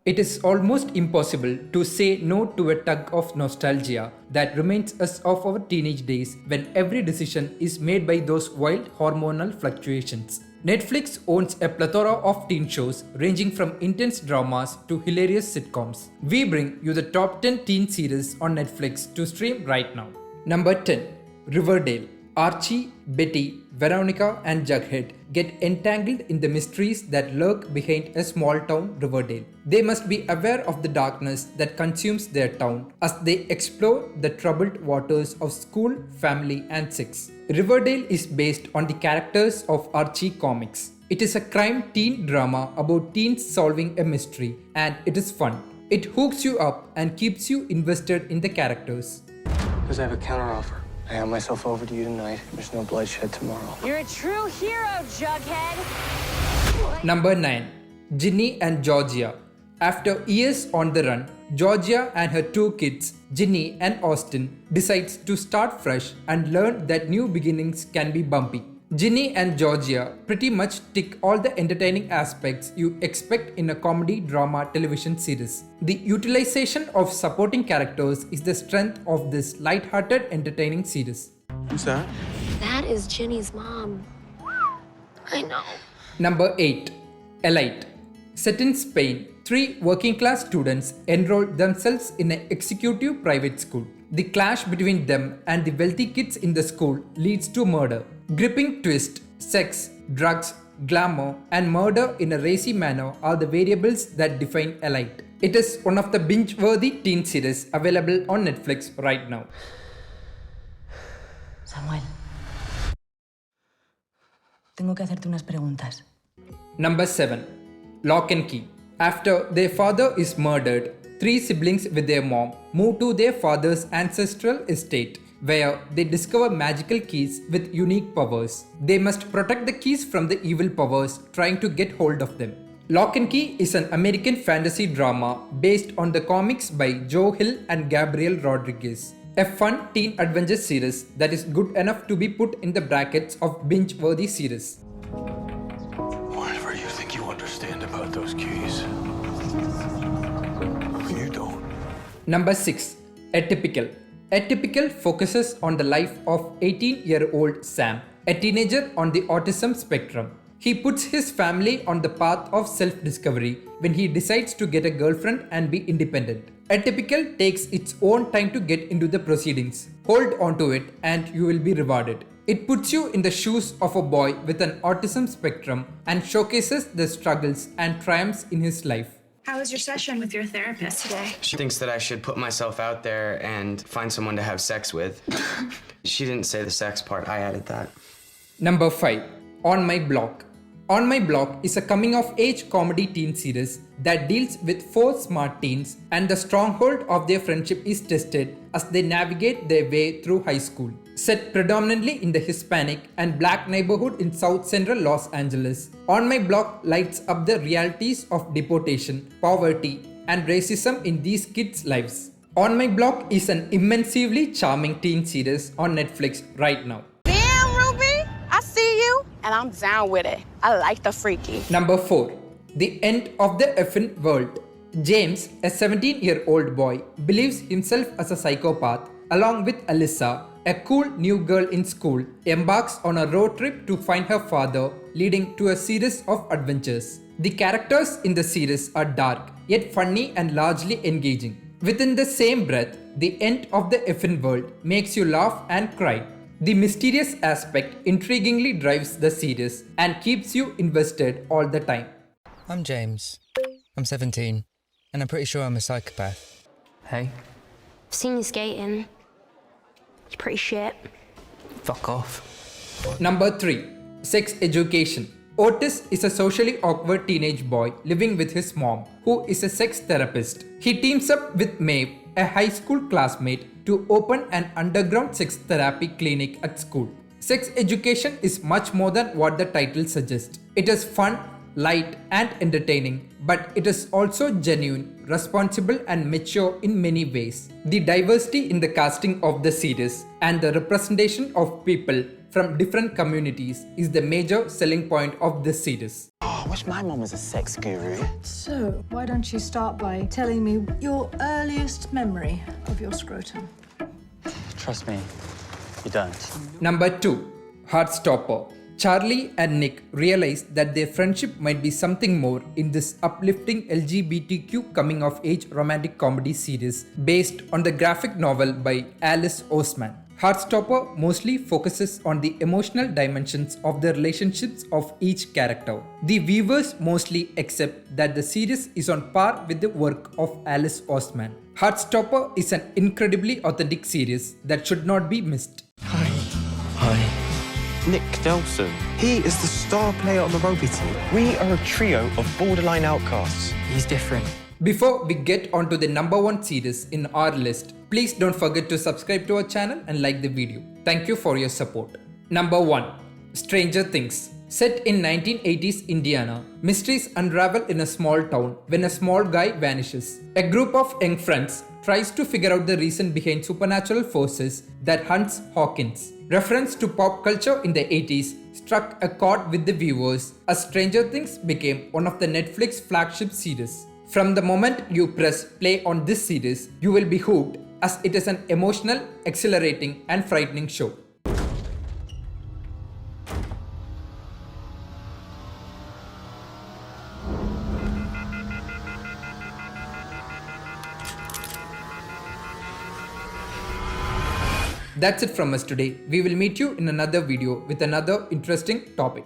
It is almost impossible to say no to a tug of nostalgia that reminds us of our teenage days when every decision is made by those wild hormonal fluctuations. Netflix owns a plethora of teen shows ranging from intense dramas to hilarious sitcoms. We bring you the top 10 teen series on Netflix to stream right now. Number 10. Riverdale. Archie, Betty, Veronica and Jughead get entangled in the mysteries that lurk behind a small town Riverdale. They must be aware of the darkness that consumes their town as they explore the troubled waters of school, family and sex. Riverdale is based on the characters of Archie comics. It is a crime teen drama about teens solving a mystery and it is fun. It hooks you up and keeps you invested in the characters. Because I have a counteroffer. I hand myself over to you tonight. There's no bloodshed tomorrow. You're a true hero, Jughead! Number 9. Ginny and Georgia. After years on the run, Georgia and her two kids, Ginny and Austin, decides to start fresh and learn that new beginnings can be bumpy. Ginny and Georgia pretty much tick all the entertaining aspects you expect in a comedy drama television series. The utilization of supporting characters is the strength of this light-hearted entertaining series. Who's that? That is Ginny's mom. I know. Number 8. Elite. Set in Spain, 3 working-class students enroll themselves in an executive private school. The clash between them and the wealthy kids in the school leads to murder. Gripping twist, sex, drugs, glamour, and murder in a racy manner are the variables that define Elite. It is one of the binge-worthy teen series available on Netflix right now. Samuel, tengo que hacerte unas preguntas. Number 7. Lock and Key. After their father is murdered, 3 siblings with their mom move to their father's ancestral estate, where they discover magical keys with unique powers. They must protect the keys from the evil powers trying to get hold of them. Lock and Key is an American fantasy drama based on the comics by Joe Hill and Gabriel Rodriguez. A fun teen adventure series that is good enough to be put in the brackets of binge-worthy series. Whatever you think you understand about those keys. You don't. Number 6. Atypical. Atypical focuses on the life of 18-year-old Sam, a teenager on the autism spectrum. He puts his family on the path of self-discovery when he decides to get a girlfriend and be independent. Atypical takes its own time to get into the proceedings. Hold on to it and you will be rewarded. It puts you in the shoes of a boy with an autism spectrum and showcases the struggles and triumphs in his life. How was your session with your therapist today? She thinks that I should put myself out there and find someone to have sex with. She didn't say the sex part, I added that. Number 5. On My Block. On My Block is a coming-of-age comedy teen series that deals with 4 smart teens and the stronghold of their friendship is tested as they navigate their way through high school. Set predominantly in the Hispanic and Black neighborhood in South Central Los Angeles, On My Block lights up the realities of deportation, poverty, and racism in these kids' lives. On My Block is an immensely charming teen series on Netflix right now. Damn, Ruby! I see you, and I'm down with it. I like the freaky. Number 4. The End of the Effin' World. James, a 17-year-old boy, believes himself as a psychopath along with Alyssa, a cool new girl in school, embarks on a road trip to find her father, leading to a series of adventures. The characters in the series are dark, yet funny and largely engaging. Within the same breath, The End of the Effin' World makes you laugh and cry. The mysterious aspect intriguingly drives the series and keeps you invested all the time. I'm James. I'm 17, and I'm pretty sure I'm a psychopath. Hey, I've seen you skating. You're pretty shit. fuck off. Number 3. Sex Education. Otis is a socially awkward teenage boy living with his mom, who is a sex therapist. He teams up with Maeve, a high school classmate, to open an underground sex therapy clinic at school. Sex education is much more than what the title suggests. It is fun, light, and entertaining, but it is also genuine, responsible, and mature in many ways. The diversity in the casting of the series and the representation of people from different communities is the major selling point of this series. Oh I wish my mum was a sex guru. So, why don't you start by telling me your earliest memory of your scrotum? Trust me, you don't. Number 2. Heartstopper. Charlie and Nick realize that their friendship might be something more in this uplifting LGBTQ coming-of-age romantic comedy series based on the graphic novel by Alice Oseman. Heartstopper mostly focuses on the emotional dimensions of the relationships of each character. The viewers mostly accept that the series is on par with the work of Alice Oseman. Heartstopper is an incredibly authentic series that should not be missed. Hi. Nick Delson. He is the star player on the rugby team. We are a trio of borderline outcasts. He's different. Before we get on to the number 1 series in our list, please don't forget to subscribe to our channel and like the video. Thank you for your support. Number 1. Stranger Things. Set in 1980s Indiana, mysteries unravel in a small town when a small guy vanishes. A group of young friends tries to figure out the reason behind supernatural forces that hunts Hawkins. Reference to pop culture in the 80s struck a chord with the viewers as Stranger Things became one of the Netflix flagship series. From the moment you press play on this series, you will be hooked as it is an emotional, exhilarating and frightening show. That's it from us today. We will meet you in another video with another interesting topic.